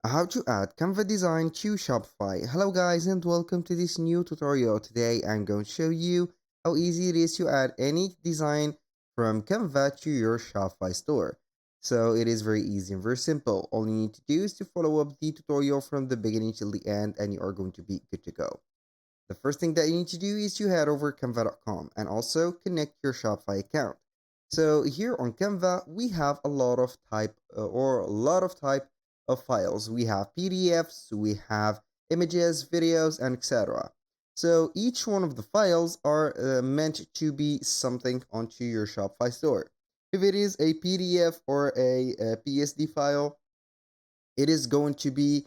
How to add Canva design to Shopify. Hello guys and welcome to this new tutorial. Today I'm going to show you how easy it is to add any design from Canva to your Shopify store. So it is very easy and very simple. All you need to do is to follow up the tutorial from the beginning till the end and you are going to be good to go. The first thing that you need to do is to head over canva.com and also connect your Shopify account. So here on Canva, we have a lot of type of files. We have PDFs, we have images, videos, and etc. So each one of the files are meant to be something onto your Shopify store. If it is a PDF or a PSD file, it is going to be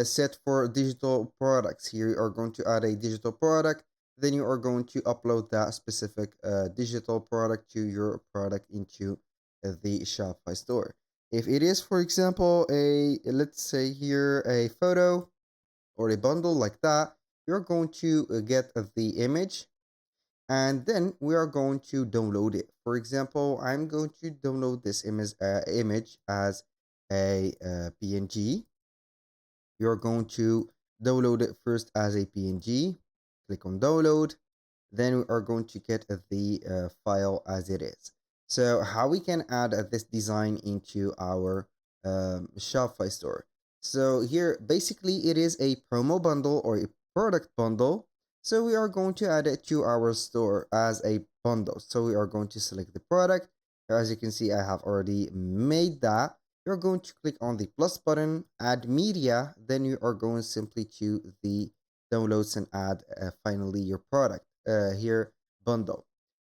set for digital products. Here you are going to add a digital product, then you are going to upload that specific digital product to your product into the Shopify store. If it is, for example, let's say here a photo or a bundle like that, you're going to get the image and then we are going to download it. For example, I'm going to download this image as a PNG. You're going to download it first as a PNG. Click on download. Then we are going to get the file as it is. So how we can add this design into our Shopify store. So here, basically it is a promo bundle or a product bundle. So we are going to add it to our store as a bundle. So we are going to select the product. As you can see, I have already made that. You're going to click on the plus button, add media, then you are going simply to the downloads and add finally your product here bundle.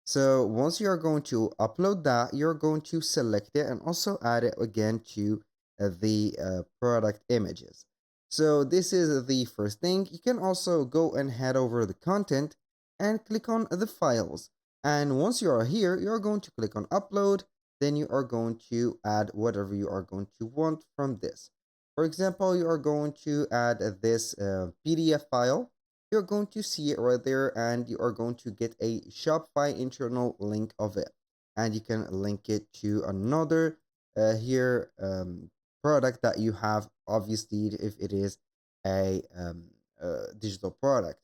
So once you are going to upload that, you're going to select it and also add it again to the product images. So this is the first thing. You can also go and head over the content and click on the files. And once you are here, you're going to click on upload. Then you are going to add whatever you are going to want from this. For example, you are going to add this PDF file. You're going to see it right there and you are going to get a Shopify internal link of it. And you can link it to another here product that you have, obviously, if it is a digital product.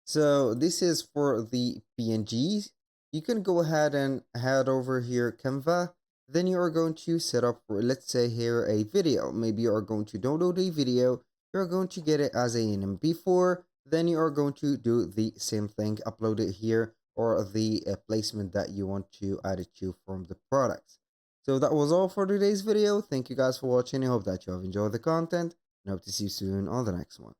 So this is for the PNGs. You can go ahead and head over here, Canva. Then you are going to set up, let's say here, a video. Maybe you are going to download a video. You're going to get it as an MP4. Then you are going to do the same thing, upload it here, or the placement that you want to add it to from the products. So that was all for today's video. Thank you guys for watching. I hope that you have enjoyed the content and hope to see you soon on the next one.